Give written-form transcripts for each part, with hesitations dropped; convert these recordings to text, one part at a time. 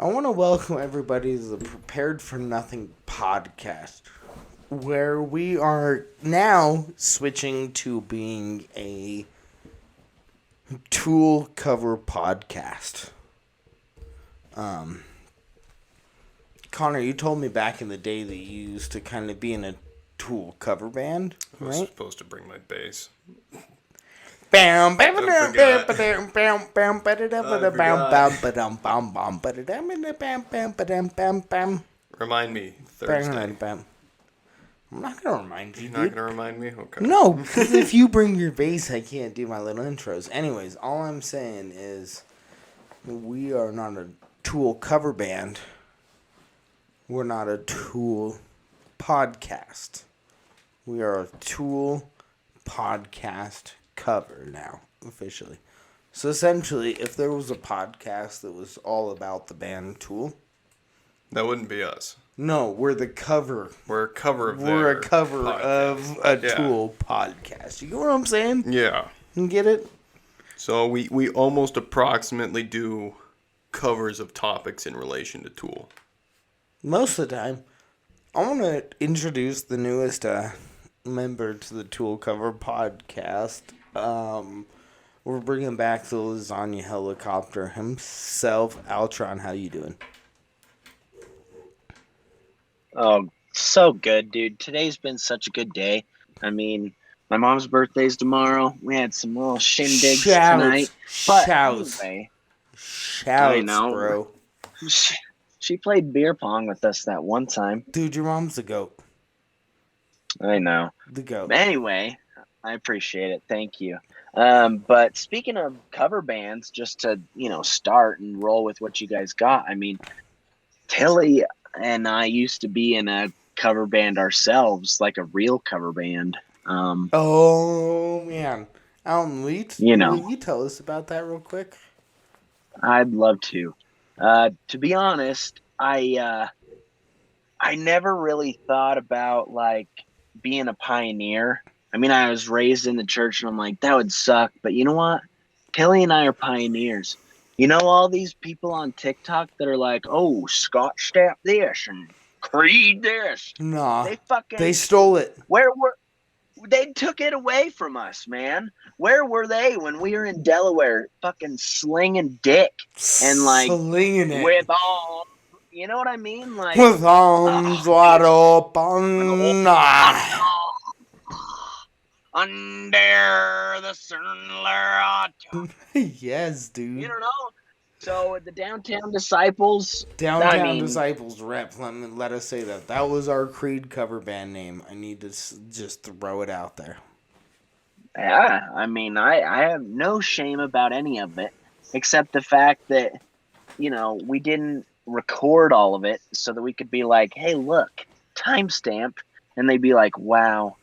I want to welcome everybody to the Prepared for Nothing podcast, where we are now switching to being a Tool cover podcast. Connor, you told me back in the day that you used to kind of be in a Tool cover band, I was right? supposed to bring my bass. Bam, bam, I bam, forgot. bam, bam, bam, bam, bam, bam, bam, bam. Remind me Thursday. Bam. I'm not gonna remind you, You're dude. not gonna remind me? Okay. No, because if you bring your bass, I can't do my little intros. Anyways, all I'm saying is we are not a Tool cover band. We're not a Tool podcast. We are a Tool podcast cover now, officially. So essentially, if there was a podcast that was all about the band Tool, That wouldn't be us. no, we're the cover. We're a cover of We're their a cover podcast. of a Yeah. Tool podcast. You get what I'm saying? Yeah. You get it? So we almost approximately do covers of topics in relation to Tool. Most of the time. I want to introduce the newest member to the Tool cover podcast. We're bringing back the lasagna helicopter himself, Alton. How you doing? Oh, so good, dude. Today's been such a good day. I mean, my mom's birthday's tomorrow. We had some little shindigs tonight. But Shouts. anyway, Shouts, I know. bro. she played beer pong with us that one time. Dude, your mom's the goat. I know. The goat. Anyway, I appreciate it. Thank you. But speaking of cover bands, just to, start and roll with what you guys got. I mean, Tilly and I used to be in a cover band ourselves, like a real cover band. Oh, man. Alton, will you tell us about that real quick? I'd love to. To be honest, I never really thought about like being a pioneer. I mean, I was raised in the church and I'm like, that would suck. But you know what? Kelly and I are pioneers. You know all these people on TikTok that are like, oh, Scott Stapp this and Creed this. Nah. They They stole it. They took it away from us, man. Where were they when we were in Delaware fucking slinging dick and like Slinging it. with all, you know what I mean? Like With arms wide open. under the sunlight. Yes, dude. You don't know. So the Downtown Disciples. Downtown Disciples rep. Let us say that. That was our Creed cover band name. I need to just throw it out there. Yeah, I mean, I have no shame about any of it, except the fact that, we didn't record all of it so that we could be like, hey, look, timestamp. And they'd be like, wow,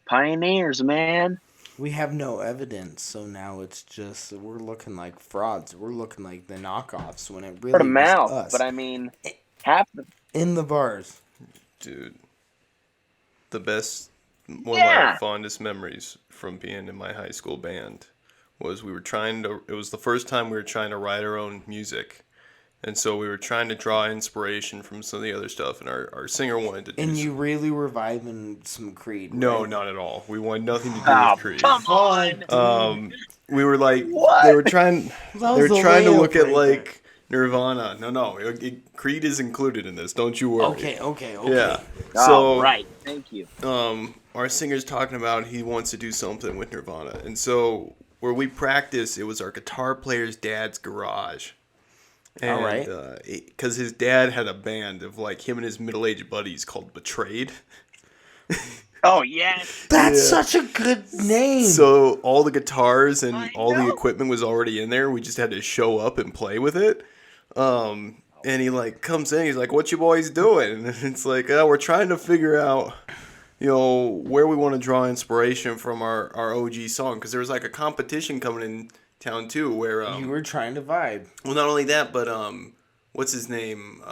pioneers, man. We have no evidence, so now it's just we're looking like frauds. We're looking like the knockoffs when it really Word of was mouth, us. but I mean, half the in the bars. Dude. One of my fondest memories from being in my high school band was it was the first time we were trying to write our own music. And so we were trying to draw inspiration from some of the other stuff, and our singer wanted to do And you really reviving some Creed, right? No, not at all. We wanted nothing to do with Creed. Come on. We were like, What? they were trying to look at right like Nirvana. No, Creed is included in this. Don't you worry. Okay. Yeah. Oh, right. Thank you. Our singer's talking about he wants to do something with Nirvana, and so where we practiced, it was our guitar player's dad's garage. And, all right. Because his dad had a band of like him and his middle-aged buddies called Betrayed. Oh, yes. That's such a good name. So all the guitars and I all the know. equipment was already in there. We just had to show up and play with it. And he like comes in. He's like, "What you boys doing?" And it's like, we're trying to figure out, where we want to draw inspiration from our OG song. Because there was like a competition coming in town too, where you were trying to vibe. Well, not only that, but what's his name?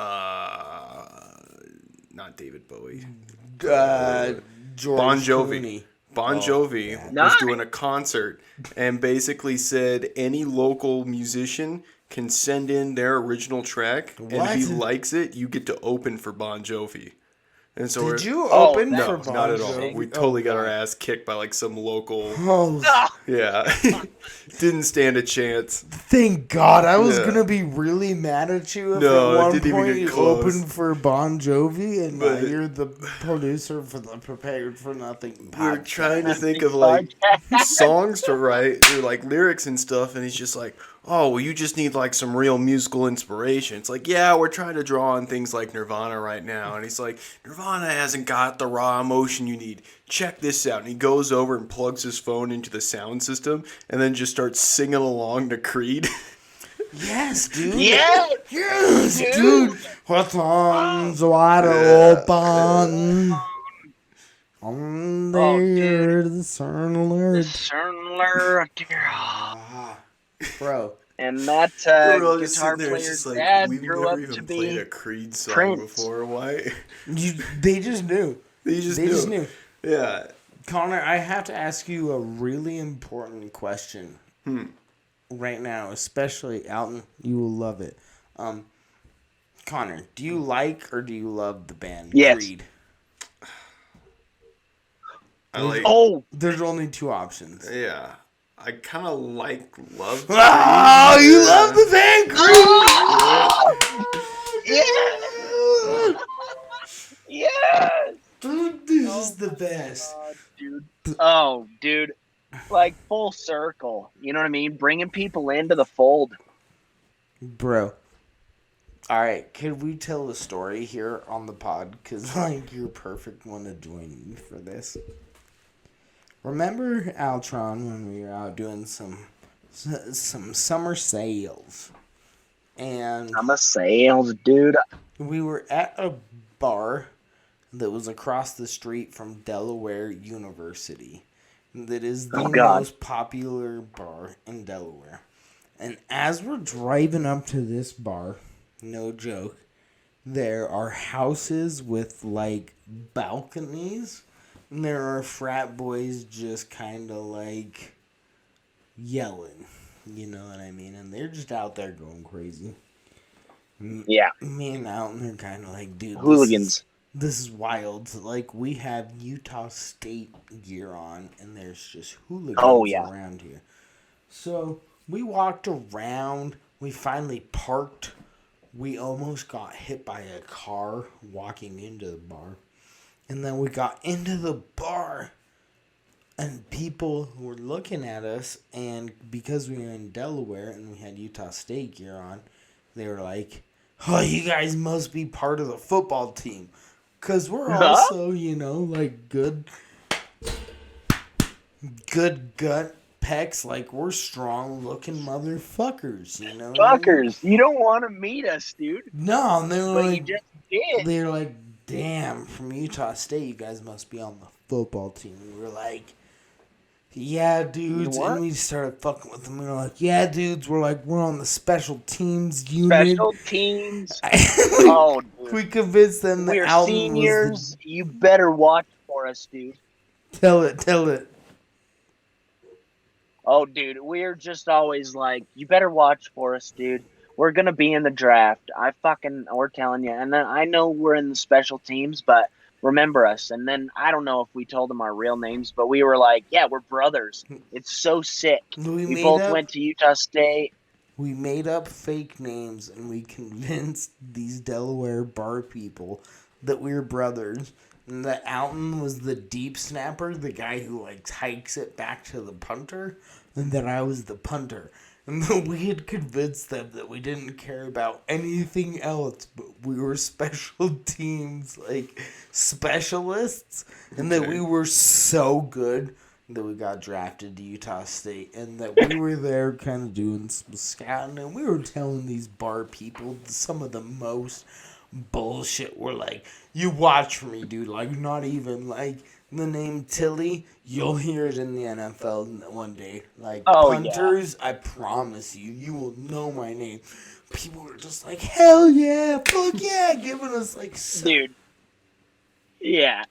Not David Bowie. George Bon Jovi. Clooney. Bon Jovi was doing a concert and basically said any local musician can send in their original track, and if he What? likes it, you get to open for Bon Jovi. And so Did you Oh, open that's for no, Bon not at all. Jovi? We totally got our God. ass kicked by like some local. Oh, Ah! Yeah, didn't stand a chance. thank God. I was Yeah. gonna be really mad at you if No, at it one didn't even point get you close. opened for Bon Jovi and But- you're the producer for the Prepared for Nothing We're podcast. trying to think of like songs to write, or like lyrics and stuff, and he's just like, "Oh, well, you just need like some real musical inspiration." It's like, yeah, we're trying to draw on things like Nirvana right now, and he's like, "Nirvana hasn't got the raw emotion you need. Check this out." And he goes over and plugs his phone into the sound system, and then just starts singing along to Creed. Yes, dude. Yeah, Yes, dude. dude. What's on the wide Yeah. open? On there, the sun the alert. Cernler, Ah, bro. and that We're all just guitar sitting there, it's player's just like, dad we've grew never up to even played be a Creed song Prince. before. Why? They just knew. They just They knew. just knew. Yeah. Connor, I have to ask you a really important question right now, especially Alton. You will love it. Connor, do you like or do you love the band Yes. Creed? I like. Oh, There's only two options. Yeah. I kind of love. Oh, Creed. you Yeah. love the band Creed! yeah, yes. Dude, this is the best. God, dude. Oh, dude. Like full circle. You know what I mean? Bringing people into the fold. Bro. All right, could we tell the story here on the pod? Because, like, you're a perfect one to join me for this. Remember, Altron, when we were out doing some summer sales? And I'm a sales dude. we were at a bar that was across the street from Delaware University. That is the Oh, God. most popular bar in Delaware. And as we're driving up to this bar, no joke, there are houses with like balconies, and there are frat boys just kind of like yelling, you know what I mean? And they're just out there going crazy. Yeah. Me and Alton are kind of like, dude, Hooligans. This is wild. Like, we have Utah State gear on, and there's just hooligans Oh, yeah. around here. So, we walked around. We finally parked. We almost got hit by a car walking into the bar. And then we got into the bar, and people were looking at us, and because we were in Delaware and we had Utah State gear on, they were like, "Oh, you guys must be part of the football team." Because we're also, you know, like good gut pecs. Like, we're strong looking motherfuckers, you know? Fuckers. You don't want to meet us, dude. No, and they were But you like, just did. they were like, "Damn, from Utah State, you guys must be on the football team." We were like, "Yeah, dudes." What? And we started fucking with them. We were like, "Yeah, dudes." We're like, "We're on the special teams unit." Special teams. Oh, dude. We convinced them that We're Alton seniors. You better watch for us, dude. Tell it. Oh, dude, we're just always like, you better watch for us, dude. We're gonna be in the draft. We're telling you. And then I know we're in the special teams, but remember us. And then I don't know if we told them our real names, but we were like, yeah, we're brothers. It's so sick. We both went to Utah State. We made up fake names, and we convinced these Delaware bar people that we were brothers. And that Alton was the deep snapper, the guy who like hikes it back to the punter, and that I was the punter. And that we had convinced them that we didn't care about anything else, but we were special teams, like specialists, and that we were so good that we got drafted to Utah State, and that we were there kind of doing some scouting, and we were telling these bar people some of the most bullshit. We're like, "You watch for me, dude." Like, not even like the name Tilly. You'll hear it in the NFL one day. Like, punters, yeah. I promise you, you will know my name. People were just like, "Hell yeah, fuck yeah," giving us like, dude. Yeah,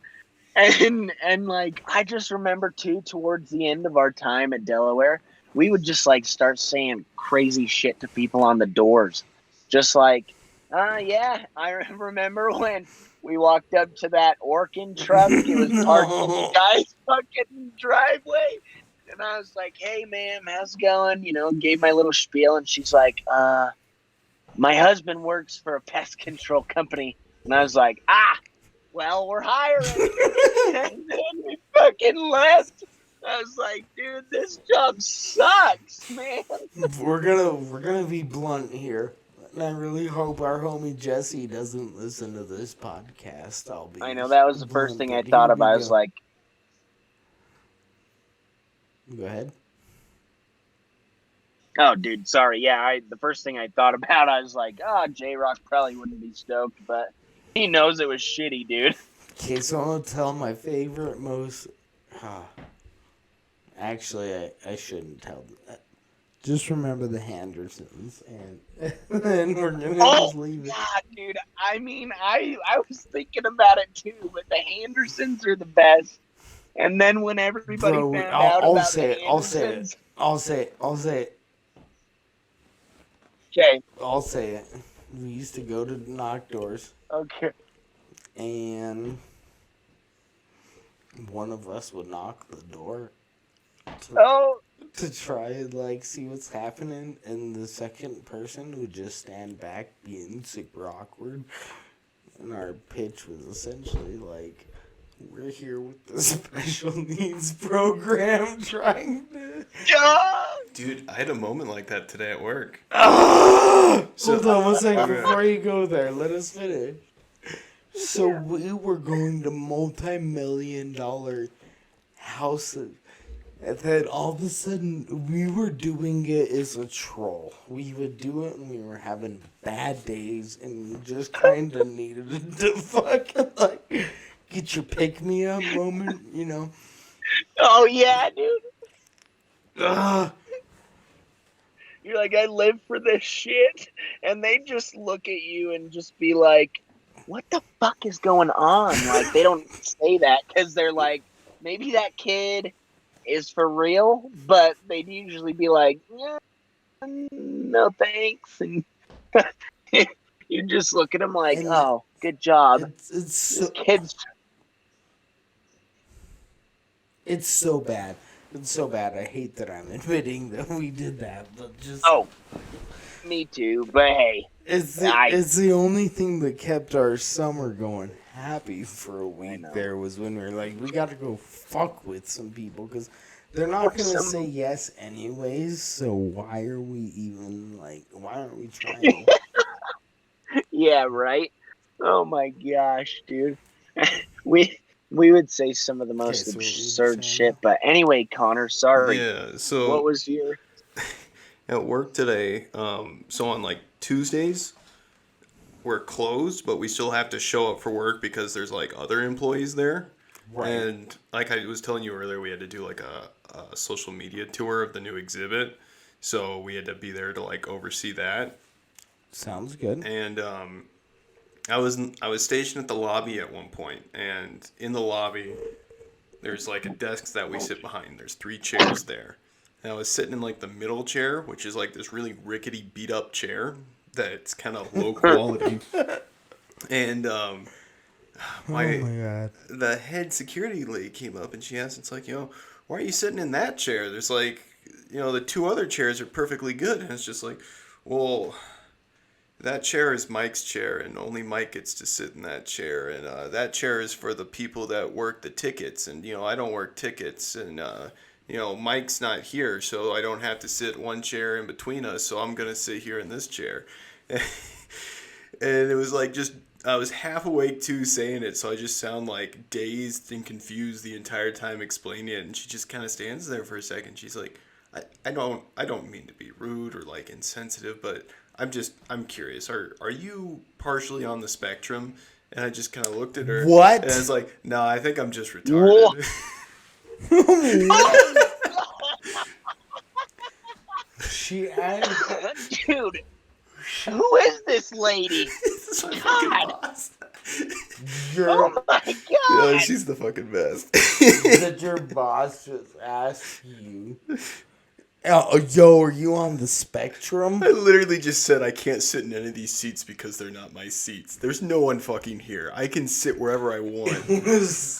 and like I just remember too, towards the end of our time at Delaware, we would just like start saying crazy shit to people on the doors. Just like, yeah, I remember when we walked up to that Orkin truck. It was parked in the No. guy's fucking driveway. And I was like, hey, ma'am, how's it going? You know, gave my little spiel. And she's like, my husband works for a pest control company. And I was like, well, we're hiring. And then we fucking left. I was like, dude, this job sucks, man. We're gonna be blunt here. And I really hope our homie Jesse doesn't listen to this podcast. I'll be. I know that was the first blunt, thing I but thought here we about. I was go. like, Go ahead. oh, dude, sorry. Yeah, the first thing I thought about, I was like, J-Rock probably wouldn't be stoked, but he knows it was shitty, dude. Okay, so I'm gonna tell my favorite most. Actually, I shouldn't tell that. Just remember the Hendersons, and then we're gonna just leave it. God, dude. I mean, I was thinking about it too, but the Hendersons are the best. And then when everybody Bro, found out I'll about say the it. I'll say it. Hendersons, I'll say it. I'll say it. okay, I'll say it. We used to go to knock doors, okay. and one of us would knock the door Oh, to try and like see what's happening, and the second person would just stand back being super awkward. And our pitch was essentially like, we're here with the special needs program trying to Dude, I had a moment like that today at work. Hold on one second Okay. before you go there. Let us finish. So we were going to multi-million-dollar houses. And then all of a sudden, we were doing it as a troll. We would do it when we were having bad days and we just kind of needed to fucking, like, get your pick-me-up moment, you know? oh yeah, dude. Ugh. You're like, I live for this shit. And they just look at you and just be like, what the fuck is going on? Like, they don't say that because they're like, maybe that kid is for real, but they'd usually be like, yeah, no thanks. And you just look at them like, And oh, good job. It's This so, kid's it's so bad. It's so bad. I hate that I'm admitting that we did that, but just me too. But hey, it's the only thing that kept our summer going happy for a week. know. There was when we were like, we got to go fuck with some people because they're not gonna say yes anyways. So why are we even like? Why aren't we trying? yeah, right. Oh my gosh, dude. we would say some of the most Okay, so what were you absurd saying shit. But anyway, Connor, sorry. Yeah, so What was your? at work today, so on like Tuesdays, we're closed, but we still have to show up for work because there's like other employees there. Right. And like I was telling you earlier, we had to do like a social media tour of the new exhibit. So we had to be there to like oversee that. Sounds good. And I was stationed at the lobby at one point, and in the lobby there's like a desk that we sit behind. There's 3 chairs there. And I was sitting in like the middle chair, which is like this really rickety beat up chair that's kind of low quality. And Oh my god. the head security lady came up and she asked, it's like, why are you sitting in that chair? There's like, the 2 other chairs are perfectly good. And it's just like, well, that chair is Mike's chair and only Mike gets to sit in that chair. And that chair is for the people that work the tickets. And, I don't work tickets. And, Mike's not here, so I don't have to sit one chair in between us. So I'm going to sit here in this chair. And it was like I was half awake too saying it, so I just sound like dazed and confused the entire time explaining it. And she just kind of stands there for a second. She's like, I don't mean to be rude or like insensitive, but I'm curious. Are you partially on the spectrum? And I just kind of looked at her. What? And I was like, no, I think I'm just retarded. She asked, Dude, who is this lady? It's my God. fucking boss. Oh my Yeah, god. she's the fucking best. did your boss just ask you Yo, are you on the spectrum? I literally just said I can't sit in any of these seats because they're not my seats. There's no one fucking here. I can sit wherever I want.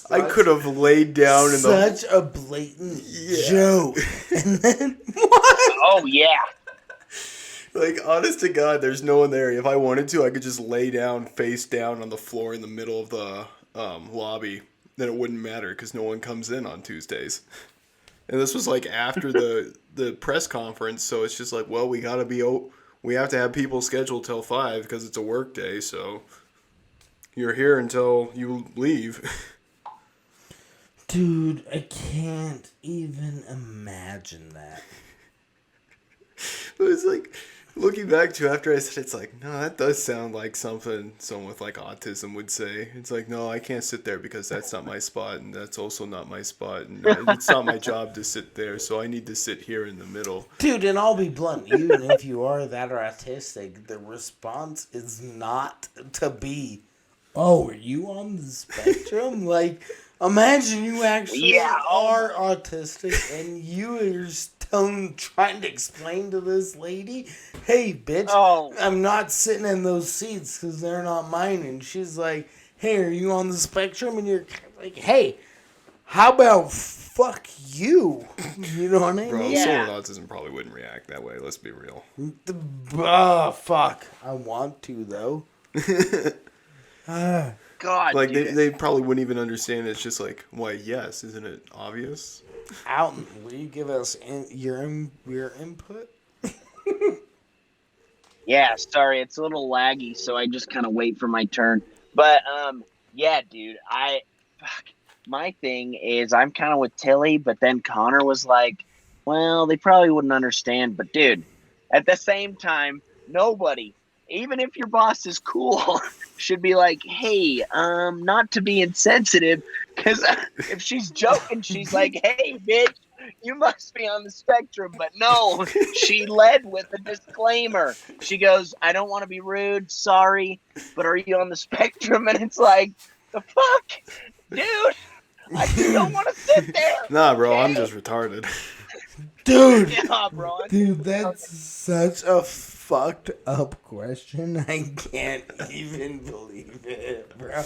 I could have laid down in the... Such a blatant joke. And then, what? Oh, yeah. Like, honest to God, there's no one there. If I wanted to, I could just lay down, face down on the floor in the middle of the lobby. Then it wouldn't matter because no one comes in on Tuesdays. And this was like after the press conference, so it's just like, well, we have to have people scheduled till 5 because it's a work day, so you're here until you leave. Dude, I can't even imagine that. It was like, looking back to after I said, it's like, no, that does sound like something someone with like autism would say. It's like, no, I can't sit there because that's not my spot, and that's also not my spot, and it's not my job to sit there, so I need to sit here in the middle. Dude, and I'll be blunt, even if you are that autistic, the response is not to be, oh, are you on the spectrum? Like, imagine you actually are autistic and you are trying to explain to this lady, hey, bitch, I'm not sitting in those seats because they're not mine. And she's like, hey, are you on the spectrum? And you're like, hey, how about fuck you? You know what I mean? Bro, someone with autism probably wouldn't react that way, let's be real. Fuck. I want to, though. God, like, they probably wouldn't even understand. It's just like, why, yes, isn't it obvious? Alton, will you give us your input? Yeah, sorry, it's a little laggy, so I just kind of wait for my turn. But yeah, dude, my thing is I'm kind of with Tilly, but then Connor was like, well, they probably wouldn't understand. But dude, at the same time, nobody, even if your boss is cool, should be like, hey, not to be insensitive, because if she's joking, she's like, hey, bitch, you must be on the spectrum. But no, she led with a disclaimer. She goes, I don't want to be rude, sorry, but are you on the spectrum? And it's like, the fuck? Dude, I just don't want to sit there. Nah, bro, I'm just retarded. Dude, yeah, bro. Dude, that's such a fucked up question. I can't even believe it, bro.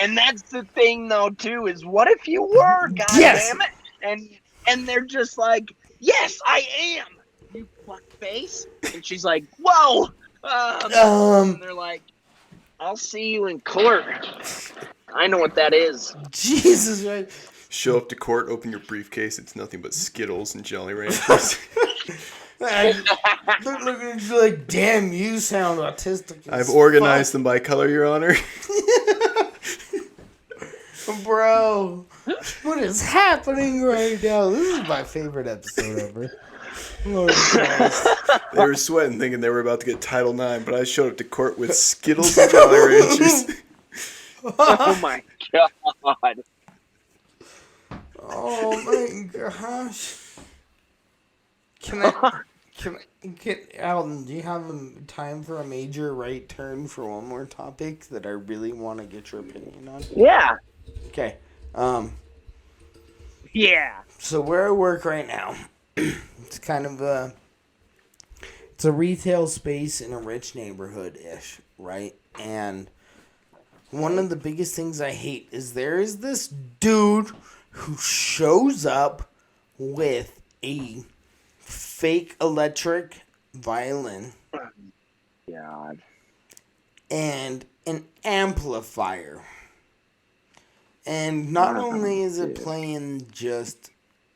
And that's the thing, though, too, is what if you were, goddammit? And they're just like, yes, I am, you fuckface. And she's like, whoa. And they're like, I'll see you in court. I know what that is. Jesus, right? Show up to court, open your briefcase, it's nothing but Skittles and Jolly Ranchers. They're looking at you like, damn, you sound autistic. I've organized them by color, Your Honor. Bro, what is happening right now? This is my favorite episode ever. Lord Christ. They were sweating, thinking they were about to get Title IX, but I showed up to court with Skittles and Jolly Ranchers. Oh my god. Oh my gosh. Can Alton, do you have time for a major right turn for one more topic that I really want to get your opinion on? Yeah. Okay. Yeah. So where I work right now, it's kind of it's a retail space in a rich neighborhood-ish, right? And one of the biggest things I hate is there is this dude who shows up with a fake electric violin. God. And an amplifier. And not only is it playing just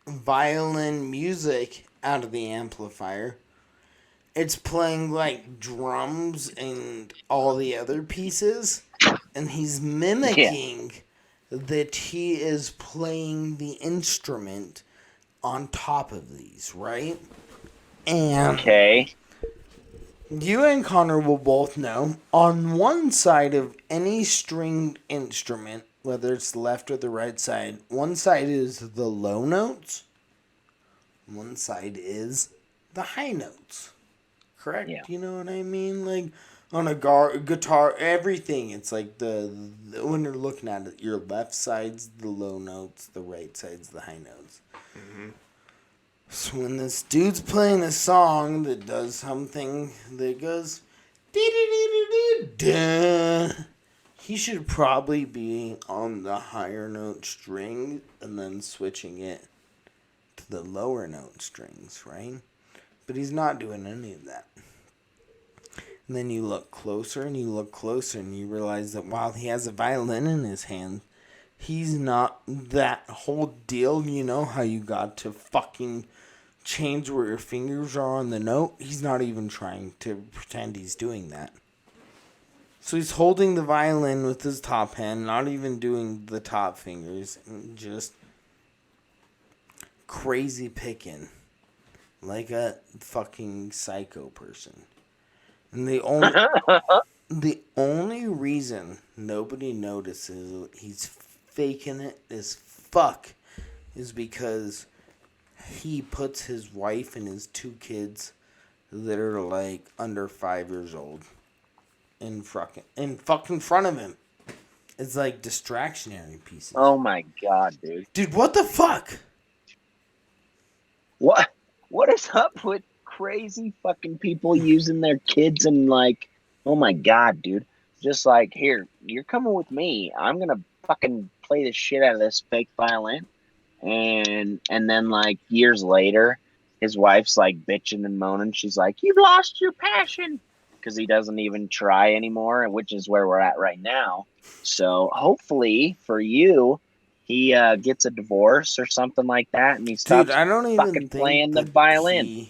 violin music out of the amplifier, it's playing like drums and all the other pieces. And he's mimicking that he is playing the instrument on top of these, right? And you and Connor will both know, on one side of any stringed instrument, whether it's the left or the right side, one side is the low notes, one side is the high notes. Correct? Yeah. You know what I mean? Like, on a guitar, everything, it's like when you're looking at it, your left side's the low notes, the right side's the high notes. Mm-hmm. So when this dude's playing a song that does something that goes, dee-dee-dee-dee-dee-duh, he should probably be on the higher note string and then switching it to the lower note strings, right? But he's not doing any of that. And then you look closer and you look closer and you realize that while he has a violin in his hand, he's not that whole deal. You know how you got to fucking change where your fingers are on the note? He's not even trying to pretend he's doing that. So he's holding the violin with his top hand, not even doing the top fingers, and just crazy picking like a fucking psycho person. And the only reason nobody notices he's faking it as fuck is because he puts his wife and his 2 kids that are like under 5 years old in fucking front of him. It's like distractionary pieces. Oh my god, dude. Dude, what the fuck? What is up with crazy fucking people using their kids and like, oh my god, dude. Just like, here, you're coming with me. I'm gonna fucking play the shit out of this fake violin. And then like years later, his wife's like bitching and moaning. She's like, "You've lost your passion," because he doesn't even try anymore, which is where we're at right now. So hopefully for you, he gets a divorce or something like that, and he stops Dude, I don't even fucking think playing the that violin.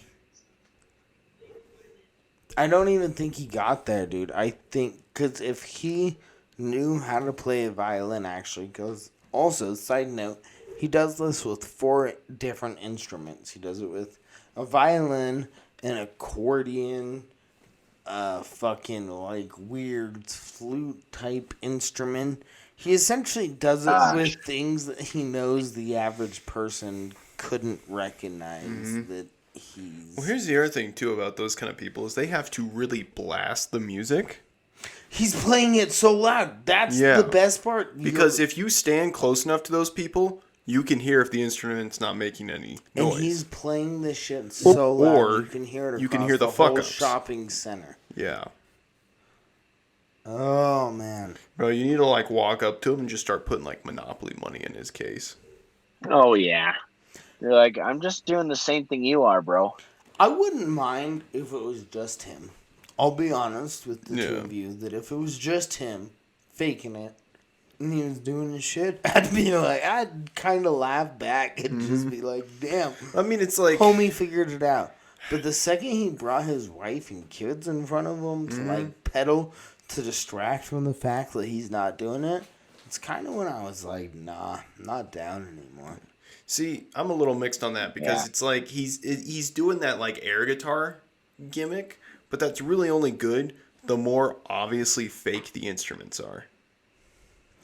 I don't even think he got there, dude. I think because if he knew how to play a violin, actually, because also, side note, he does this with 4 different instruments. He does it with a violin, an accordion, a fucking like weird flute type instrument. He essentially does it with things that he knows the average person couldn't recognize that he's... Well, here's the other thing, too, about those kind of people is they have to really blast the music. He's playing it so loud. That's the best part. Because if you stand close enough to those people, you can hear if the instrument's not making any noise. And he's playing this shit so loud. Or You can hear it you can across hear the the whole fuck-ups. shopping center. Yeah. Oh, man. Bro, you need to, like, walk up to him and just start putting, like, Monopoly money in his case. Oh yeah. You're like, I'm just doing the same thing you are, bro. I wouldn't mind if it was just him. I'll be honest with the 2 of you that if it was just him faking it and he was doing his shit, I'd kind of laugh back and just be like, damn. I mean, it's like... Homie figured it out. But the second he brought his wife and kids in front of him to like pedal to distract from the fact that he's not doing it, it's kind of when I was like, nah, I'm not down anymore. See, I'm a little mixed on that because it's like he's doing that like air guitar gimmick, but that's really only good the more obviously fake the instruments are.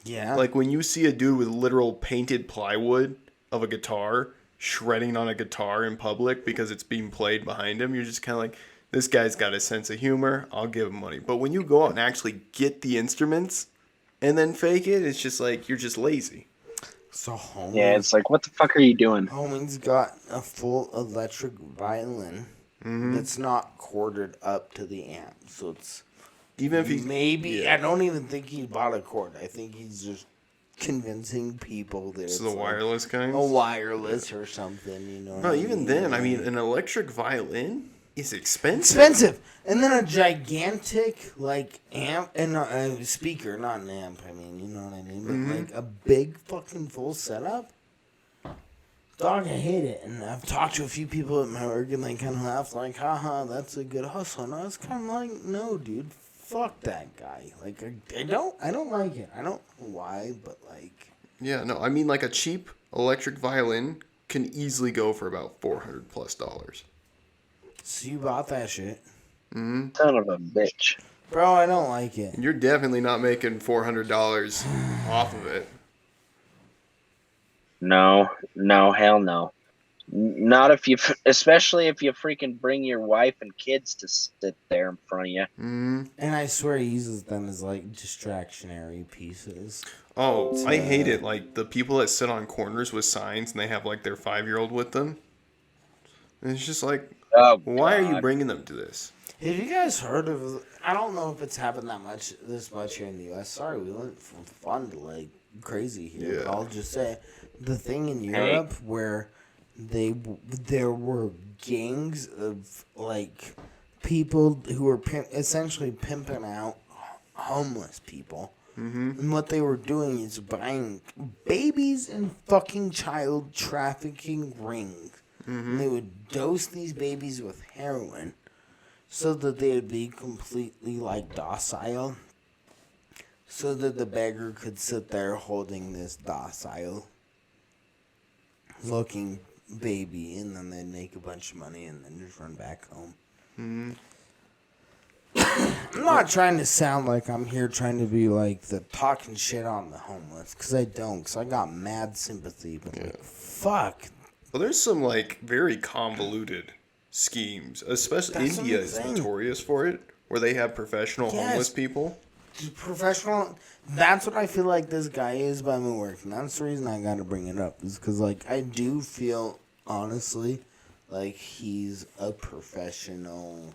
Yeah. Like when you see a dude with literal painted plywood of a guitar shredding on a guitar in public because it's being played behind him, you're just kind of like, this guy's got a sense of humor, I'll give him money. But when you go out and actually get the instruments and then fake it, it's just like, you're just lazy. So homie, Yeah, it's like, what the fuck are you doing? homie's got a full electric violin that's not corded up to the amp. So it's Even if he's... maybe, I don't even think he bought a cord. I think he's just convincing people that It's it's the wireless kind? a wireless or something, you know. No, even then, I mean, an electric violin is expensive. Expensive. And then a gigantic, like, amp, and a speaker, not an amp, I mean, you know what I mean? But, like, a big fucking full setup. Dog, I hate it. And I've talked to a few people at my work, and they kind of laugh, like, haha, that's a good hustle. And I was kind of like, no, dude, fuck that guy. Like, I don't like it. I don't know why, but, like... Yeah, no, I mean, like, a cheap electric violin can easily go for about $400+. So you bought that shit. Son of a bitch. Bro, I don't like it. You're definitely not making $400 off of it. No, hell no. Not if you, especially if you freaking bring your wife and kids to sit there in front of you. And I swear he uses them as, like, distractionary pieces. Oh, I hate it. Like, the people that sit on corners with signs and they have, like, their 5-year-old with them. And it's just like, Oh, why are you God. bringing them to this? Have you guys heard of? I don't know if it's happened this much here in the U.S. Sorry, we went from fun to like crazy here. Yeah. But I'll just say, the thing in Hey. Europe where there were gangs of like people who were essentially pimping out homeless people. Mm-hmm. And what they were doing is buying babies and fucking child trafficking rings. Mm-hmm. And they would dose these babies with heroin so that they would be completely like docile. So that the beggar could sit there holding this docile looking baby, and then they'd make a bunch of money and then just run back home. Mm-hmm. I'm not trying to sound like I'm here trying to be like the talking shit on the homeless, because I don't, because I got mad sympathy, but like, fuck. Well, there's some like very convoluted schemes, especially That's what India I'm is saying. notorious for it, where they have professional Yes. homeless people. Professional, that's what I feel like this guy is by my work, and that's the reason I gotta bring it up, is because like I do feel honestly like he's a professional,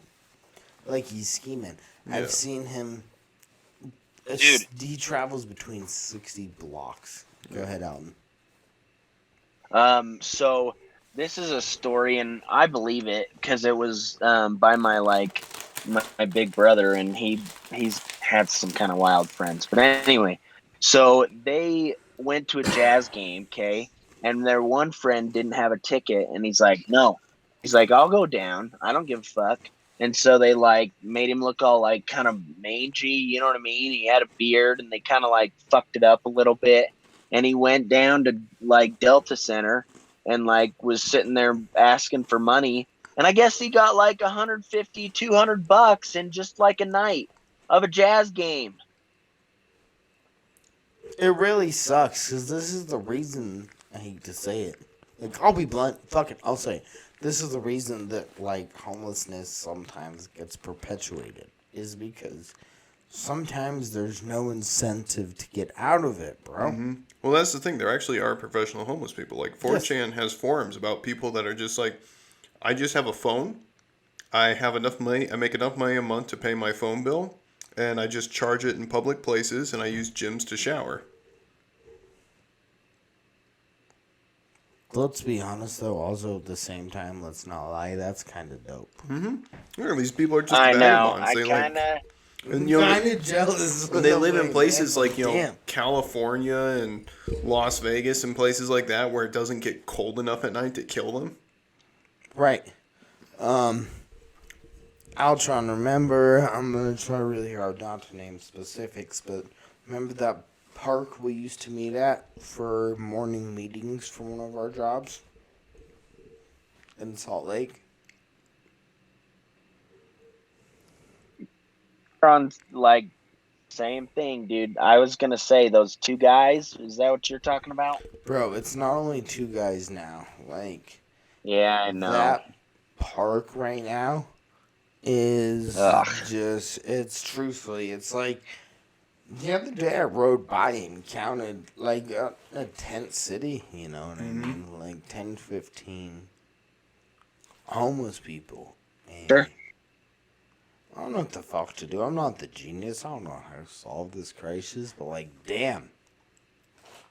like he's scheming. Yeah. I've seen him. Dude. He travels between 60 blocks. Go ahead, Alton. So this is a story, and I believe it because it was by my big brother, and he's had some kind of wild friends. But anyway, so they went to a jazz game, okay, and their one friend didn't have a ticket, and he's like, no, he's like, I'll go down, I don't give a fuck. And so they like made him look all like kind of mangy, you know what I mean? He had a beard, and they kind of like fucked it up a little bit. And he went down to like Delta Center and like was sitting there asking for money. And I guess he got like 150, $200 in just like a night of a jazz game. It really sucks, because this is the reason, I hate to say it. Like, I'll be blunt. Fuck it, I'll say it. This is the reason that, like, homelessness sometimes gets perpetuated. Is because sometimes there's no incentive to get out of it, bro. Mm-hmm. Well, that's the thing. There actually are professional homeless people. Like 4chan has forums about people that are just like, I just have a phone. I have enough money. I make enough money a month to pay my phone bill, and I just charge it in public places, and I use gyms to shower. Let's be honest, though, also at the same time, let's not lie, that's kind of dope. Mm-hmm. Yeah, these people are just I know. vagabonds. I They kind of. and you know, kind of jealous. and they live in places man, like, you know, damn. California and Las Vegas and places like that where it doesn't get cold enough at night to kill them. Right. Alton, remember, I'm going to try really hard not to name specifics, but remember that park we used to meet at for morning meetings for one of our jobs? In Salt Lake? On like same thing, dude. I was gonna say those two guys. Is that what you're talking about? Bro, it's not only two guys now. Like, Yeah, I know. that park right now is Ugh. just, it's truthfully, it's like, the other day I rode by and counted, like, a tent city, you know what I mean? Like, 10, 15 homeless people. And Sure. I don't know what the fuck to do. I'm not the genius. I don't know how to solve this crisis, but, like, damn.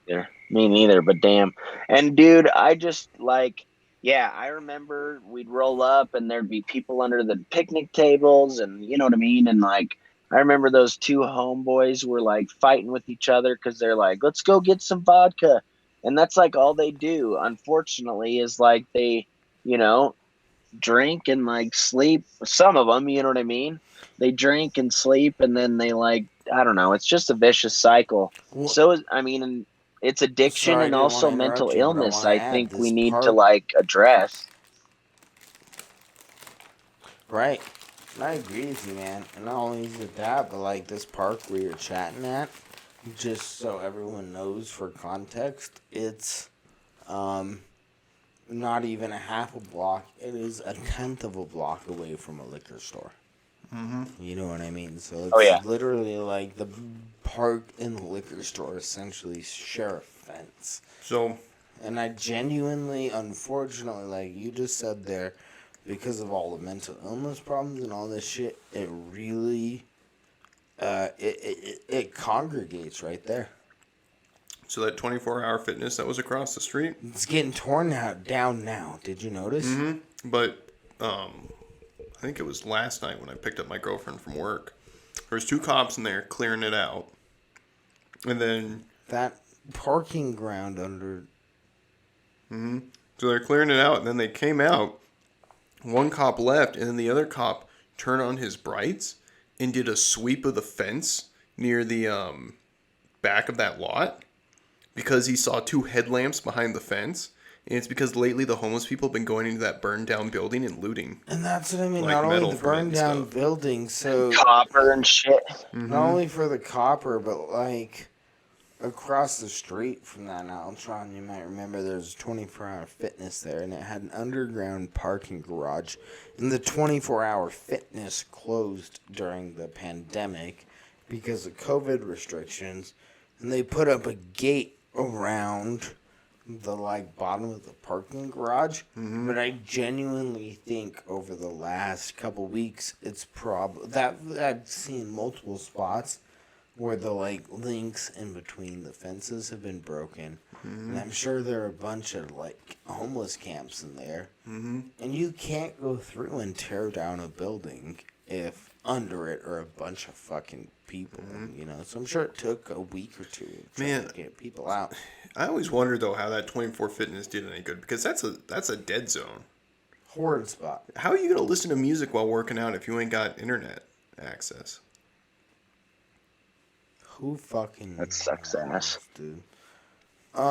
Yeah, me neither, but damn. And dude, I just like, yeah, I remember we'd roll up and there'd be people under the picnic tables, and you know what I mean? And like, I remember those two homeboys were like fighting with each other because they're like, let's go get some vodka. And that's like all they do, unfortunately, is like they, you know, drink and like sleep. Some of them, you know what I mean? They drink and sleep, and then they like, I don't know. It's just a vicious cycle. Well, So I mean, and it's addiction sorry, I and didn't also want to mental interrupt you, but I illness. want to I add think we this need to park. like address. Right. And I agree with you, man. And not only is it that, but like this park we were chatting at, just so everyone knows for context, it's not even a half a block. It is a tenth of a block away from a liquor store. Mm-hmm. You know what I mean? So it's Oh, yeah. literally like the park and the liquor store essentially share a fence. So And I genuinely, unfortunately, like you just said there, because of all the mental illness problems and all this shit, it really, it congregates right there. So that 24-hour fitness that was across the street. It's getting torn down now. Did you notice? Mm-hmm. But I think it was last night when I picked up my girlfriend from work. There was 2 cops in there clearing it out, and then That parking ground under. so they're clearing it out, and then they came out. One cop left, and then the other cop turned on his brights and did a sweep of the fence near the back of that lot because he saw 2 headlamps behind the fence. And it's because lately the homeless people have been going into that burned down building and looting. And that's what I mean. Like Not only metal the from it burned and down stuff. building, so Copper and shit. not only for the copper, but like across the street from that in Alton, you might remember there's 24-hour fitness there, and it had an underground parking garage. And the 24-hour fitness closed during the pandemic because of COVID restrictions, and they put up a gate around the like bottom of the parking garage. But I genuinely think over the last couple weeks, it's probably that I've seen multiple spots where the like links in between the fences have been broken, and I'm sure there are a bunch of like homeless camps in there. And you can't go through and tear down a building if under it are a bunch of fucking people, you know. So I'm sure it took a week or two to get people out. I always wonder though how that 24 fitness did any good because that's a dead zone. Horrid spot. How are you gonna listen to music while working out if you ain't got internet access? Who fucking That sucks ass. dude? Because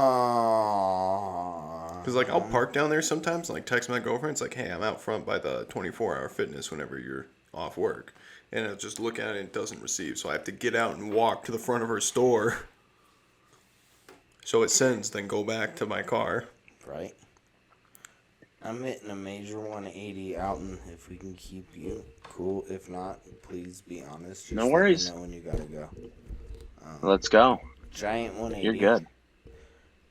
like I'll park down there sometimes, and, like text my girlfriend. It's like, hey, I'm out front by the 24-hour fitness whenever you're off work, and I'll just look at it and it doesn't receive. So I have to get out and walk to the front of her store. So it sends, then go back to my car. Right. I'm hitting a major 180 Alton. If we can keep you cool, if not, please be honest. Just No worries. Let me know when you gotta go. Let's go. Giant 180. You're good.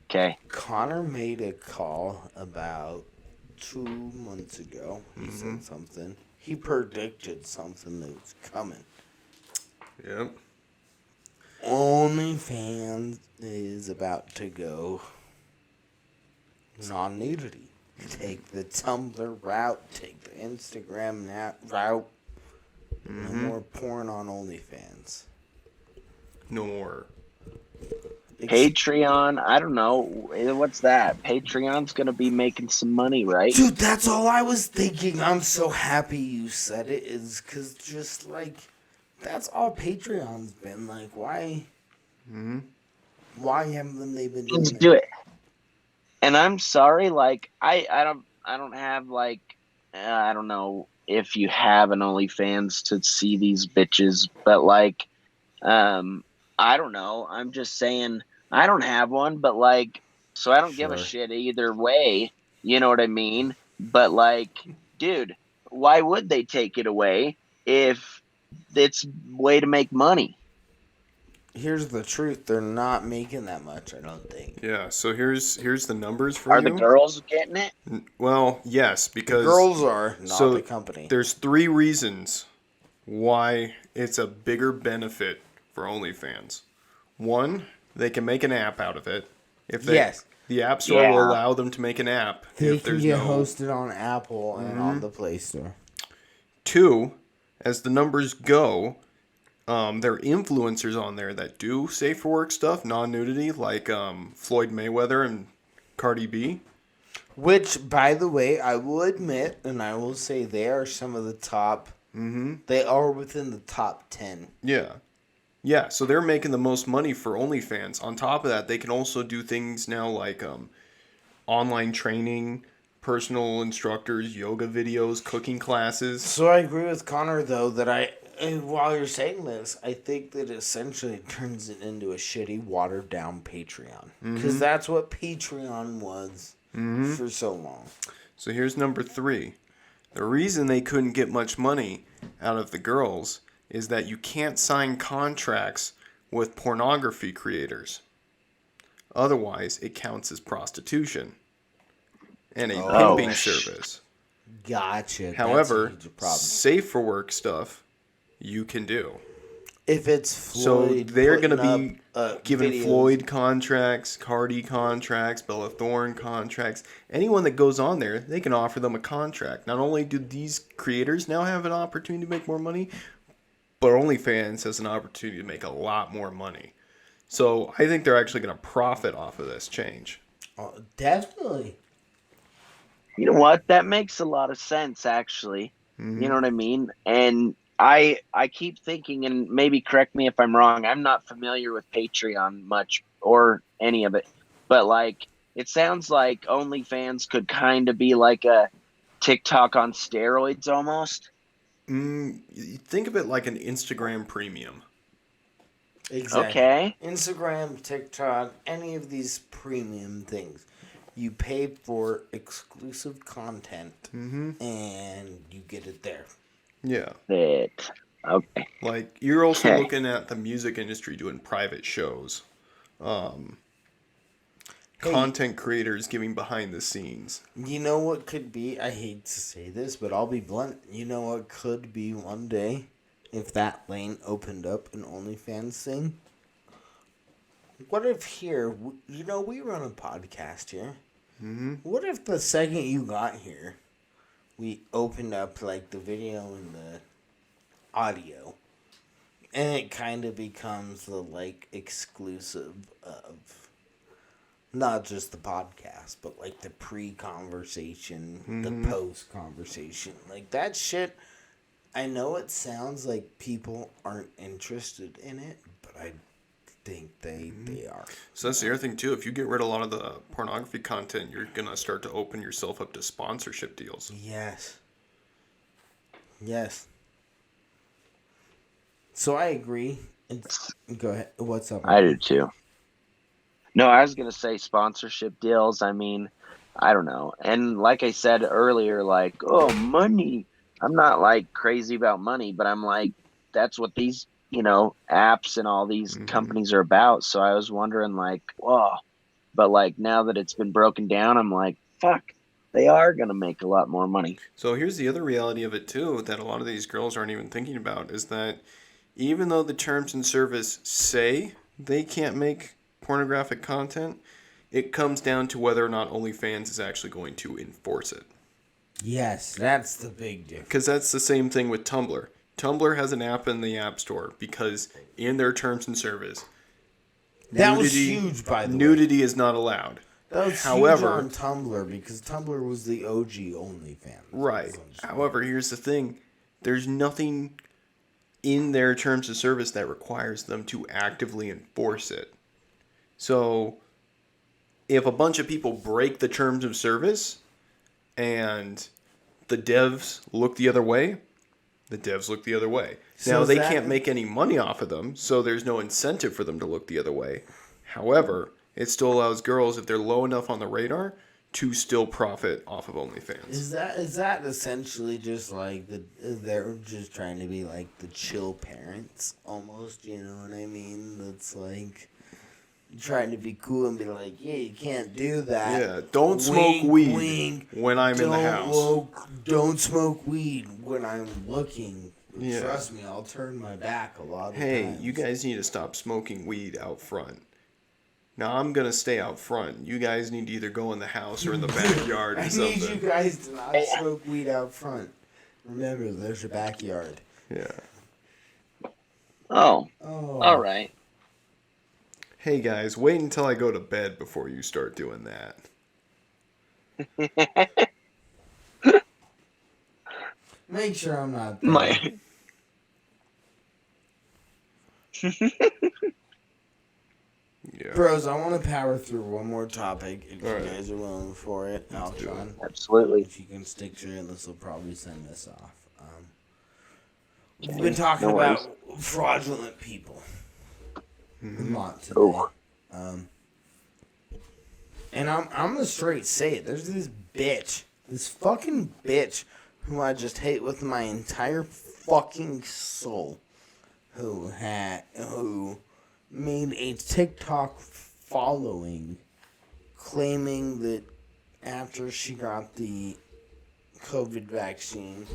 Okay. Connor made a call about 2 months ago. He said something. He predicted something that was coming. Yep. OnlyFans is about to go non-nudity. Take the Tumblr route. Take the Instagram route. No more porn on OnlyFans. No more. Patreon, I don't know. What's that? Patreon's going to be making some money, right? Dude, that's all I was thinking. I'm so happy you said it. Is because just like that's all Patreon's been like. Why? Why haven't they been doing Let's it? do it. And I'm sorry, like I don't have like I don't know if you have an OnlyFans to see these bitches, but like I don't know. I'm just saying I don't have one, but like so I don't give a Sure. shit either way. You know what I mean? But like, dude, why would they take it away if it's a way to make money? Here's the truth. They're not making that much, I don't think. Yeah. So here's the numbers for Are you. the girls getting it? Well, yes, because Girls are, not so the company. there's 3 reasons why it's a bigger benefit for OnlyFans. 1, they can make an app out of it. If they, Yes. The App Store will allow them to make an app. They if can there's get no hosted on Apple and on the Play Store. 2, as the numbers go, there are influencers on there that do safe for work stuff, non-nudity, like Floyd Mayweather and Cardi B. Which, by the way, I will admit, and I will say they are some of the top. They are within the top 10. Yeah. Yeah, so they're making the most money for OnlyFans. On top of that, they can also do things now like online training, personal instructors, yoga videos, cooking classes. So I agree with Connor, though, that while you're saying this, I think that essentially it turns it into a shitty, watered-down Patreon. Because that's what Patreon was for so long. So here's number 3. The reason they couldn't get much money out of the girls is that you can't sign contracts with pornography creators. Otherwise, it counts as prostitution and a Oh. pimping service. Gotcha. However, that's a huge problem. safe for work stuff you can do. If it's So Floyd, they're going to putting be up, giving videos- Floyd contracts, Cardi contracts, Bella Thorne contracts. Anyone that goes on there, they can offer them a contract. Not only do these creators now have an opportunity to make more money, but OnlyFans has an opportunity to make a lot more money. So I think they're actually going to profit off of this change. Oh, definitely. You know what? That makes a lot of sense, actually. You know what I mean? And I keep thinking, and maybe correct me if I'm wrong, I'm not familiar with Patreon much or any of it, but like it sounds like OnlyFans could kind of be like a TikTok on steroids almost. Think of it like an Instagram premium. Exactly. Okay. Instagram, TikTok, any of these premium things. You pay for exclusive content and you get it there. Yeah. Okay. Like, you're also Okay. looking at the music industry doing private shows. Content creators giving behind the scenes. You know what could be? I hate to say this, but I'll be blunt. You know what could be one day if that lane opened up an OnlyFans thing? What if here, you know, we run a podcast here. What if the second you got here, we opened up like the video and the audio, and it kind of becomes the like exclusive of not just the podcast, but like the pre-conversation, the post-conversation, like that shit. I know it sounds like people aren't interested in it, but I think they are. So that's the other thing, too. If you get rid of a lot of the pornography content, you're going to start to open yourself up to sponsorship deals. Yes. Yes. So I agree. Go ahead. What's up? I do too. No, I was gonna say sponsorship deals. I mean, I don't know. And like I said earlier, like, oh, money. I'm not like crazy about money, but I'm like, that's what these, apps and all these companies are about. So I was wondering, like, whoa. But like now that it's been broken down, I'm like, fuck, they are gonna make a lot more money. So here's the other reality of it, too, that a lot of these girls aren't even thinking about, is that even though the terms and service say they can't make pornographic content, it comes down to whether or not OnlyFans is actually going to enforce it. Yes, that's the big difference. Because that's the same thing with Tumblr. Tumblr has an app in the App Store because in their terms and service, That was huge, by the way. nudity is not allowed. That was However, huge on Tumblr because Tumblr was the OG OnlyFans. right. However, here's the thing. There's nothing in their terms of service that requires them to actively enforce it. So, if a bunch of people break the terms of service and the devs look the other way, the devs look the other way. So now, is they that- can't make any money off of them, so there's no incentive for them to look the other way. However, it still allows girls, if they're low enough on the radar, to still profit off of OnlyFans. Is that essentially just like they're just trying to be like the chill parents almost, you know what I mean? That's like trying to be cool and be like, yeah, you can't do that. Yeah, don't smoke Wink, weed wink. when I'm in the house. Don't smoke weed when I'm looking. Yeah. Trust me, I'll turn my back a lot of Hey, times. you guys need to stop smoking weed out front. Now, I'm going to stay out front. You guys need to either go in the house or in the backyard or I something. need you guys to not smoke weed out front. Remember, there's your backyard. Yeah. Oh, Oh. all right. Hey, guys, wait until I go to bed before you start doing that. Make sure I'm not there. My Yeah. Bros, I want to power through one more topic if All you right. guys are willing for it. do Alton, absolutely. if you can stick to it, this will probably send us off. We've been talking No about worries. fraudulent people a lot today. Oh, And I'm gonna straight say it. There's this fucking bitch, who I just hate with my entire fucking soul, who made a TikTok following, claiming that after she got the COVID vaccine,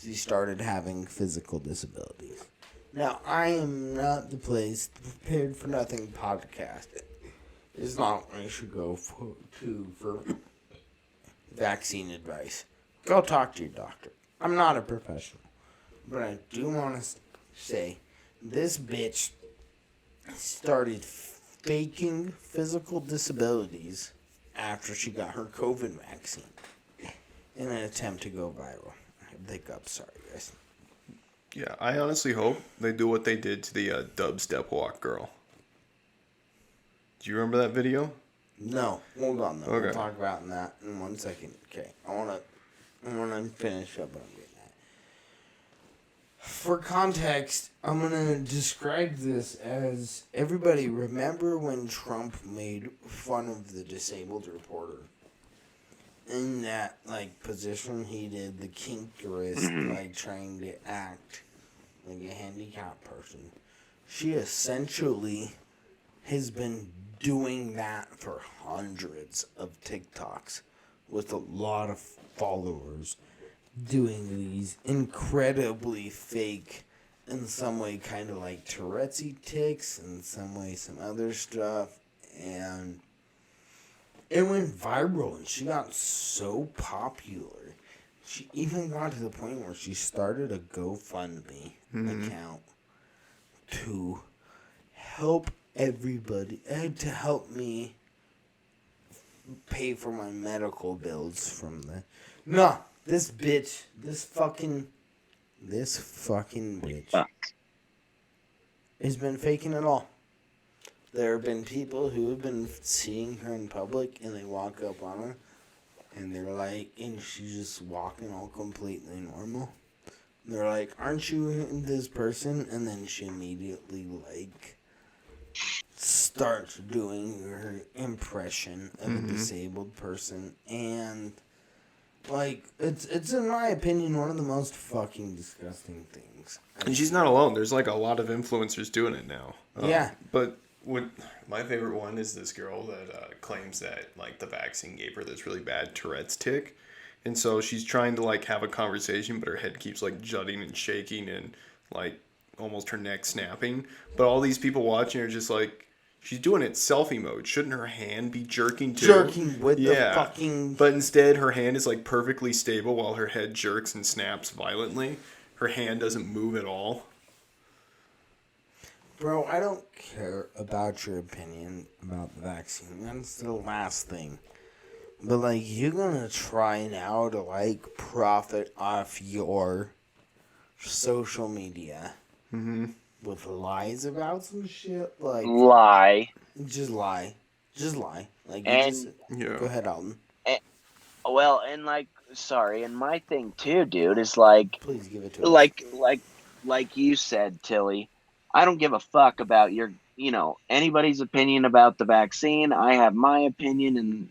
she started having physical disabilities. Now, I am not the place. The Prepared for Nothing podcast is not where you should go for vaccine advice. Go talk to your doctor. I'm not a professional. But I do want to say, this bitch started faking physical disabilities after she got her COVID vaccine in an attempt to go viral. Hiccup, sorry guys. Yeah, I honestly hope they do what they did to the dubstep walk girl. Do you remember that video? No, hold on though. Okay. We'll talk about that in 1 second. Okay, I wanna finish up what I'm getting at. For context, I'm gonna describe this as everybody remember when Trump made fun of the disabled reporter. In that position, he did the kinkerest, trying to act like a handicapped person. She essentially has been doing that for hundreds of TikToks with a lot of followers, doing these incredibly fake, in some way kind of like Tourette's tics, in some way some other stuff, and it went viral, and she got so popular. She even got to the point where she started a GoFundMe account to help everybody, to help me pay for my medical bills from this fucking bitch has been faking it all. There have been people who have been seeing her in public, and they walk up on her, and they're like, and she's just walking all completely normal. They're like, aren't you this person? And then she immediately, starts doing her impression of a disabled person. And, it's in my opinion, one of the most fucking disgusting things. And she's not alone. There's, a lot of influencers doing it now. Yeah. But my favorite one is this girl that claims that, the vaccine gave her this really bad Tourette's tic. And so she's trying to, have a conversation, but her head keeps, jutting and shaking and, almost her neck snapping. But all these people watching are just she's doing it selfie mode. Shouldn't her hand be jerking too? Jerking with the fucking... But instead, her hand is, perfectly stable while her head jerks and snaps violently. Her hand doesn't move at all. Bro, I don't care about your opinion about the vaccine. That's the last thing. But, you're gonna try now to, profit off your social media with lies about some shit. Lie. Just lie. Just lie. Yeah. Go ahead, Alton. Sorry, and my thing too, dude, is Please give it to us. Like you said, Tilly, I don't give a fuck about your, anybody's opinion about the vaccine. I have my opinion, and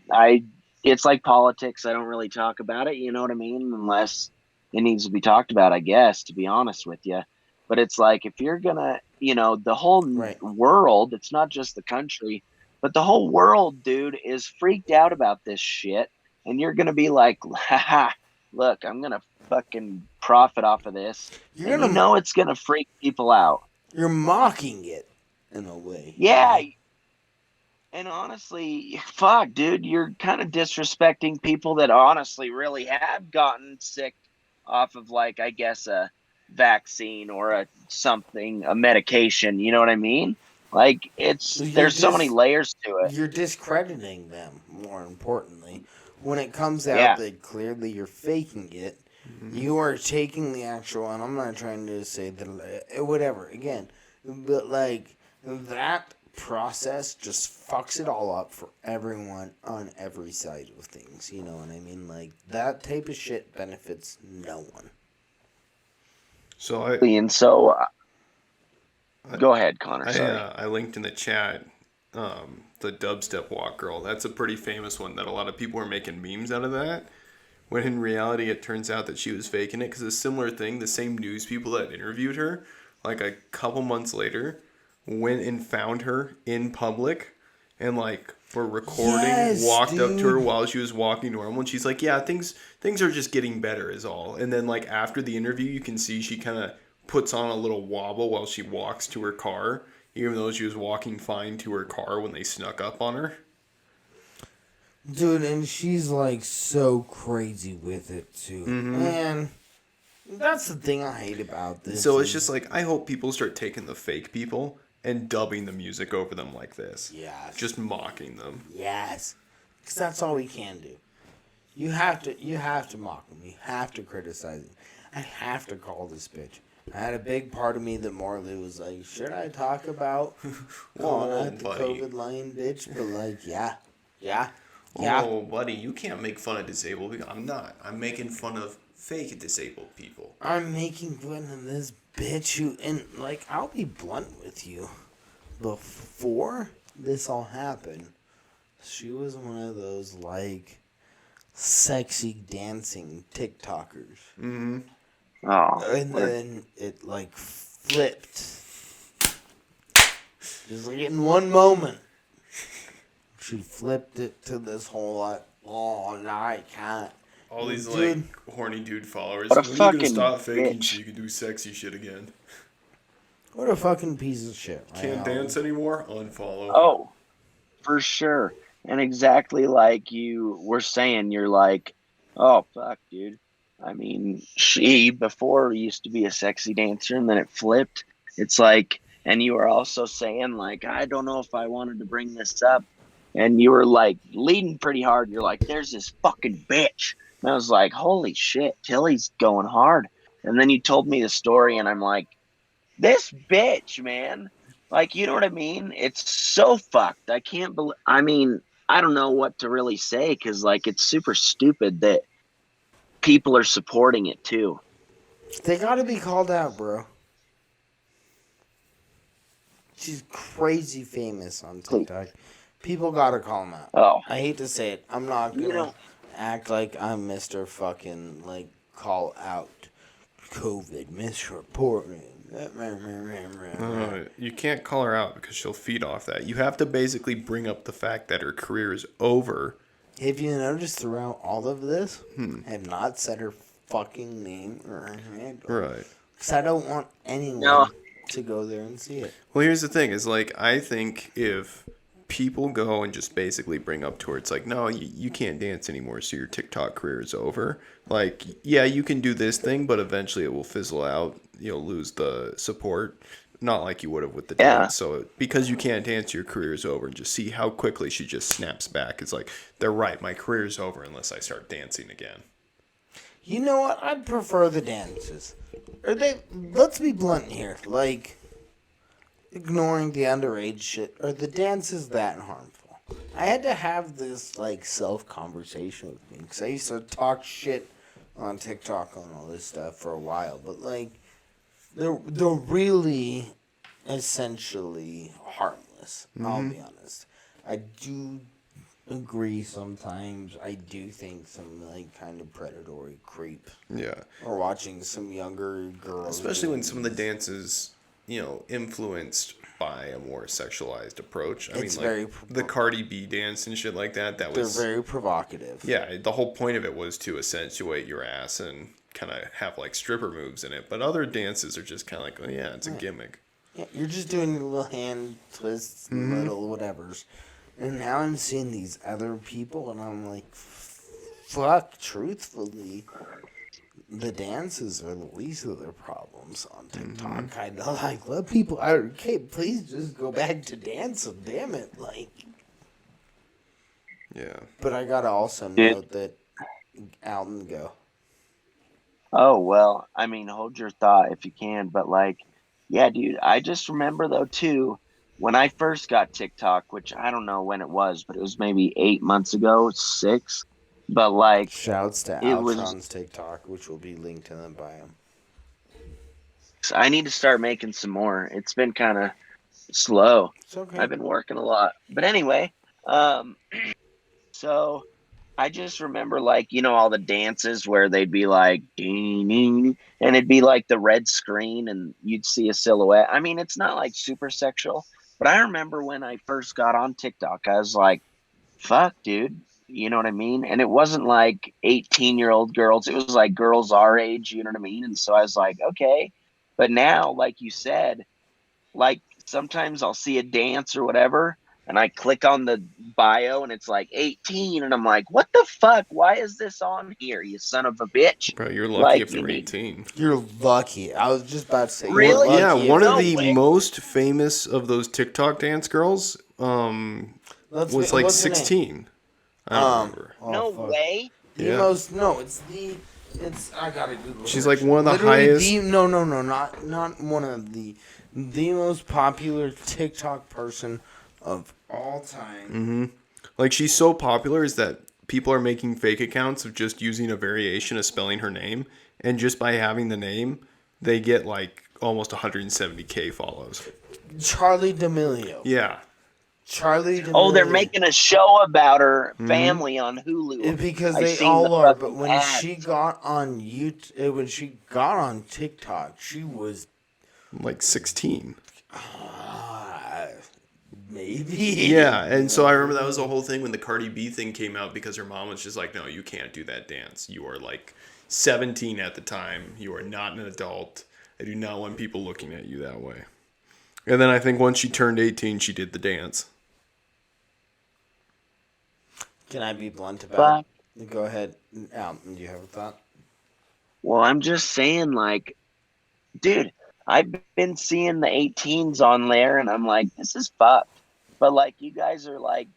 it's like politics. I don't really talk about it, you know what I mean? Unless it needs to be talked about, I guess, to be honest with you. But it's if you're gonna, the whole world, it's not just the country, but the whole world, dude, is freaked out about this shit. And you're gonna be like, haha, look, I'm gonna fucking profit off of this. It's gonna freak people out. You're mocking it in a way. Yeah. Right? And honestly, fuck, dude, you're kind of disrespecting people that honestly really have gotten sick off of I guess a vaccine or a medication. You know what I mean? There's so many layers to it. You're discrediting them, more importantly. When it comes out that clearly you're faking it, you are taking the actual, and I'm not trying to say that, whatever, again, but that process just fucks it all up for everyone on every side of things, you know what I mean? That type of shit benefits no one. So go ahead, Connor, sorry. I linked in the chat the dubstep walk girl. That's a pretty famous one that a lot of people are making memes out of that. When in reality, it turns out that she was faking it, because a similar thing, the same news people that interviewed her, a couple months later, went and found her in public and like for recording, Yes, walked up to her dude. while she was walking normal, and she's like, "Yeah, things are just getting better, is all." And then like after the interview, you can see she kind of puts on a little wobble while she walks to her car, even though she was walking fine to her car when they snuck up on her. Dude, and she's like so crazy with it too. Man, that's the thing I hate about this. So it's is- just like I hope people start taking the fake people and dubbing the music over them like this. Yes. Just mocking them. Yes. Because that's all we can do. You have to mock him. You have to criticize him. I have to call this bitch. I had a big part of me that Marley was like, should I talk about calling out the buddy. COVID lying bitch? But like, yeah. Oh, buddy, you can't make fun of disabled people. I'm not. I'm making fun of fake disabled people. I'm making fun of this bitch who, and like, I'll be blunt with you. Before this all happened, she was one of those like sexy dancing TikTokers. Mm-hmm. Oh, And then it like flipped. Just like in one moment. She flipped it to this whole like, oh, no, I can't. All these Dude. like horny dude followers. What a When are you gonna fucking stop faking bitch. so you can do sexy shit again? What a fucking piece of shit. right, Can't Alton? dance anymore? Unfollow. oh, for sure. And exactly like you were saying, you're like, oh, fuck, dude. I mean, she before used to be a sexy dancer and then it flipped. It's like, and you were also saying, like, I don't know if I wanted to bring this up. And you were like leading pretty hard. You're like, there's this fucking bitch. And I was like, holy shit, Tilly's going hard. And then you told me the story, and I'm like, this bitch, man. Like, you know what I mean? It's so fucked. I can't believe. I mean, I don't know what to really say because, like, it's super stupid that people are supporting it too. They gotta be called out, bro. She's crazy famous on TikTok. People gotta call them out. Oh, I hate to say it. I'm not You gonna know- act like I'm Mr. fucking like call out COVID misreporting. You can't call her out because she'll feed off that. You have to basically bring up the fact that her career is over. If you notice throughout all of this, I have not said her fucking name or her handle. Right. Because I don't want anyone No. to go there and see it. Well, here's the thing: is like I think if people go and just basically bring up to her, it's like, no, you can't dance anymore, so your TikTok career is over. Like, yeah, you can do this thing, but eventually it will fizzle out. You'll lose the support, not like you would have with the Yeah. dance. So because you can't dance, your career is over. And just see how quickly she just snaps back. It's like, they're right, my career is over unless I start dancing again. You know what? I'd prefer the dances. Or they, let's be blunt here. Like, ignoring the underage shit. Are the dances that harmful? I had to have this, like, self-conversation with me. Because I used to talk shit on TikTok on all this stuff for a while. But, like, they're really essentially harmless. I'll be honest. I do agree sometimes. I do think some like kind of predatory creep Yeah. or watching some younger girls, Especially when doing some of the these. dances, influenced by a more sexualized approach. I It's mean, like very the Cardi B dance and shit like that. That was They're very provocative. yeah. The whole point of it was to accentuate your ass and kind of have like stripper moves in it. But other dances are just kind of like, oh yeah, it's a gimmick. Yeah, you're just doing your little hand twists, little whatevers. And now I'm seeing these other people, and I'm like, fuck, truthfully, the dances are the least of their problems on TikTok. I know, like, let people, okay, please just go back to dancing, damn it. Like, Yeah. but I gotta also Dude. note that Alton go. Oh, well, I mean, hold your thought if you can, but like, yeah, dude, I just remember though too, when I first got TikTok, which I don't know when it was, but it was maybe 8 months ago, 6. But like, Shouts to It was- Altron's TikTok, which will be linked in the bio. I need to start making some more. It's been kind of slow. It's okay. I've been working a lot. But anyway, so I just remember like, all the dances where they'd be like, ding, ding, and it'd be like the red screen and you'd see a silhouette. I mean, it's not like super sexual, But I remember when I first got on TikTok, I was like, fuck, dude. You know what I mean? And it wasn't like 18-year-old girls. It was like girls our age, you know what I mean? And so I was like, okay. But now, like you said, like sometimes I'll see a dance or whatever, and I click on the bio and it's like 18, and I'm like, what the fuck? Why is this on here, you son of a bitch? Bro, you're lucky Like, if you they're need 18. You're lucky. I was just about to say, you're Really? Yeah, lucky. one of No the way. most famous of those TikTok dance girls was like What's her name? 16. I don't remember. Oh, No fuck. way. The Yeah. most, no, it's, I gotta Google She's her like shit. one of the Literally highest. not one of the most popular TikTok person of all time. Mm-hmm. Like, she's so popular is that people are making fake accounts of just using a variation of spelling her name, and just by having the name, they get like almost 170K follows. Charlie D'Amelio. Yeah. Charlie D'Amelio. Oh, they're making a show about her Mhm. family on Hulu. Because I they seen all the are. fucking But when ads. she got on YouTube, when she got on TikTok, she was Like 16. maybe. Yeah, and so I remember that was the whole thing when the Cardi B thing came out, because her mom was just like, no, you can't do that dance. You are like 17 at the time. You are not an adult. I do not want people looking at you that way. And then I think once she turned 18, she did the dance. Can I be blunt about Fuck. it? Go ahead. Do you have a thought? Well, I'm just saying, like, dude, I've been seeing the 18s on there, and I'm like, this is fucked. But like, you guys are like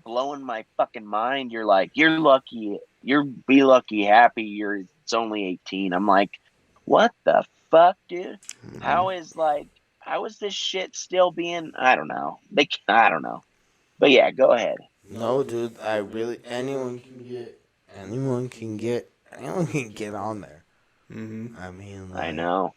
blowing my fucking mind. You're like, you're lucky. You're be lucky, happy. It's only 18. I'm like, what the fuck, dude? How is this shit still being? I don't know. I don't know. But yeah, go ahead. No, dude. Anyone can get on there. Mm-hmm. I mean, I like, know.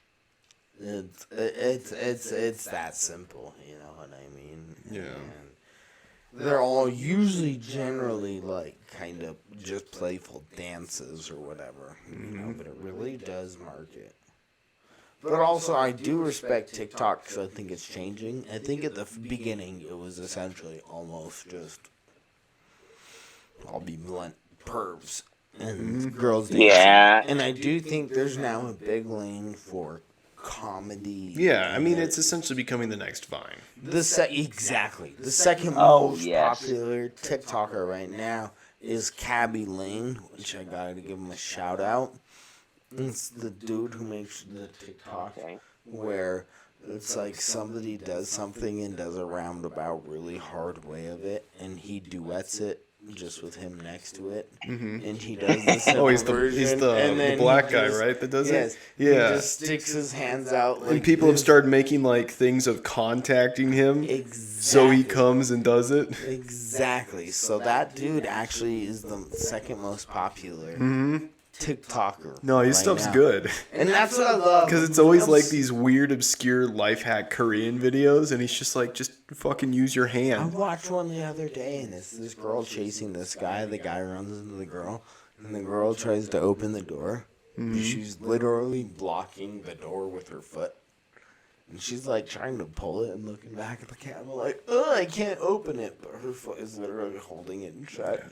it's that simple. You know what I mean? Yeah. And they're all usually generally like kind of just playful dances or whatever. You know, but it really does market. But also, I do respect TikTok because I think it's changing. I think at the beginning it was essentially almost just, I'll be blunt, pervs and girls dancing. Yeah. And I do think there's now a big lane for comedy. Yeah, I mean, it's essentially becoming the next Vine. Exactly. The second Oh, most yes. popular TikToker right now is Cabby Lane, which I gotta give him a shout out. It's the dude who makes the TikTok Okay. where it's like somebody does something and does a roundabout really hard way of it, and he duets it just with him next to it, and he does the simple Oh, he's the version, and then black he guy, just- right? That does yes, it. Yeah. he just sticks his hands out. Like And people have this. started making like things of contacting him, Exactly. so he comes and does it. Exactly. So that dude actually is the second most popular TikToker. No, his right stuff's now. good. And that's what I love. Because it's always like these weird, obscure life hack Korean videos, and he's just like, just fucking use your I hand. watched one the other day, and it's this girl chasing this guy. The guy runs into the girl, and the girl tries to open the door. She's literally blocking the door with her foot. And she's like trying to pull it and looking back at the camera like, oh, I can't open it. But her foot is literally holding it shut.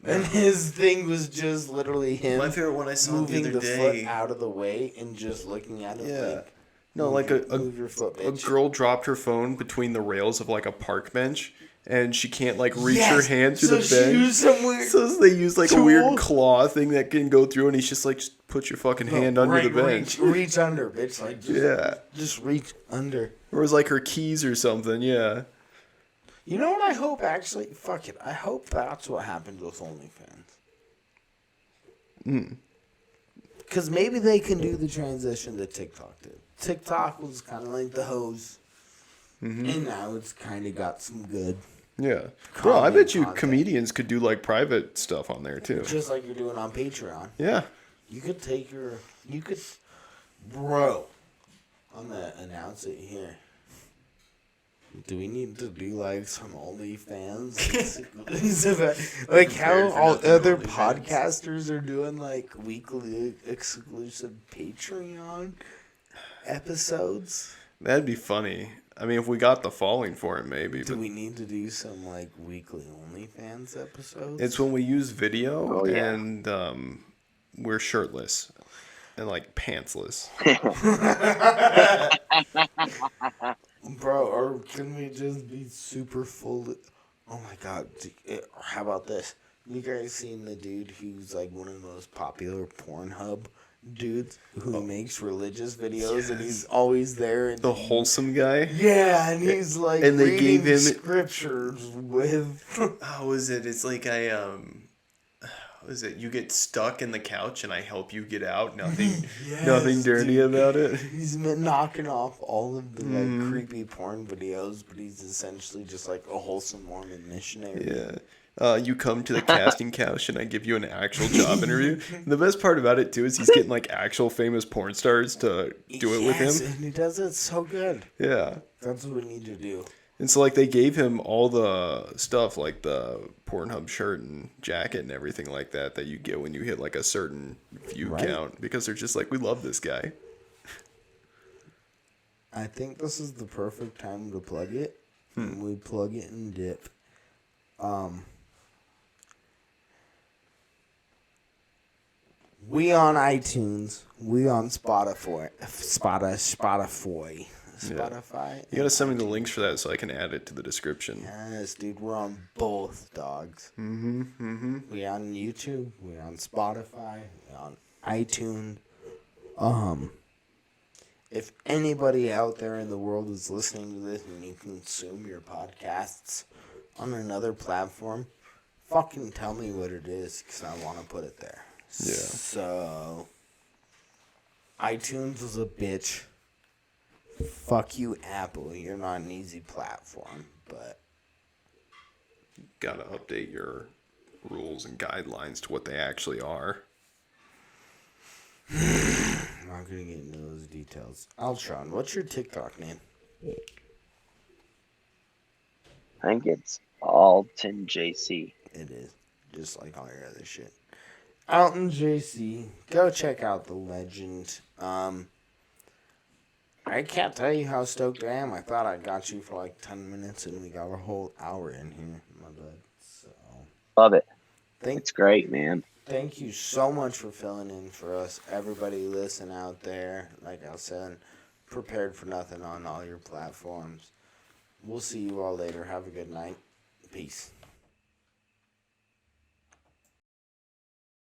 And his thing was just literally him favorite one I moving the foot out of the way and just looking at it Yeah. like, No, like move your foot, a bitch. girl dropped her phone between the rails of like a park bench, and she can't like reach her Yes! hand to So the she bench. used some weird So they use like a tool. weird claw thing that can go through, and he's just like, just put your fucking hand under the bench. Reach under, bitch. Like, just reach under. Or it was like her keys or something, yeah. You know what I hope, actually? Fuck it. I hope that's what happened with OnlyFans. Because maybe they can do the transition that TikTok did. TikTok was kind of like the hose. And now it's kind of got some good. Yeah. Bro, I bet you content. comedians could do like private stuff on there too. Just like you're doing on Patreon. Yeah. You could bro, I'm going to announce it here. Do we need to do like some OnlyFans? Like how all other podcasters are doing like weekly exclusive Patreon episodes? That'd be funny. I mean, if we got the following for it, maybe. Do But we need to do some like weekly OnlyFans episodes? it's when we use video Oh, yeah. and we're shirtless and like pantsless. Bro, or can we just be super full? Oh my god! How about this? You guys seen the dude who's like one of the most popular Pornhub dudes who makes religious videos and he's always there and The wholesome guy. yeah, and he's like And they reading gave him- scriptures with How is it? It's like what is it? You get stuck in the couch and I help you get out. Nothing, Yes, nothing dirty dude. about it. He's been knocking off all of the like creepy porn videos, but he's essentially just like a wholesome Mormon missionary. Yeah. You come to the casting couch and I give you an actual job interview. The best part about it too is he's getting like actual famous porn stars to do it with Yes, him. and he does it so good. Yeah. That's what we need to do. And so like they gave him all the stuff like the Pornhub shirt and jacket and everything like that you get when you hit like a certain view Right. count because they're just like, we love this guy. I think this is the perfect time to plug it. We plug it and dip. We on iTunes. We on Spotify. Spotify. You gotta send me the links for that so I can add it to the description. Yes, dude. We're on both, dogs. We on YouTube. We on Spotify. We on iTunes. If anybody out there in the world is listening to this and you consume your podcasts on another platform, fucking tell me what it is because I want to put it there. Yeah. So, iTunes is a bitch. Fuck you, Apple. You're not an easy platform, but Gotta update your rules and guidelines to what they actually are. I'm not going to get into those details. Alton, what's your TikTok name? I think it's Alton JC. It is. Just like all your other shit. Alton JC. Go check out the legend. I can't tell you how stoked I am. I thought I got you for like 10 minutes and we got a whole hour in here. My bad. So, Love it. thank It's great, man. Thank you so much for filling in for us. Everybody listen out there. Like I said, prepared for nothing on all your platforms. We'll see you all later. Have a good night. Peace.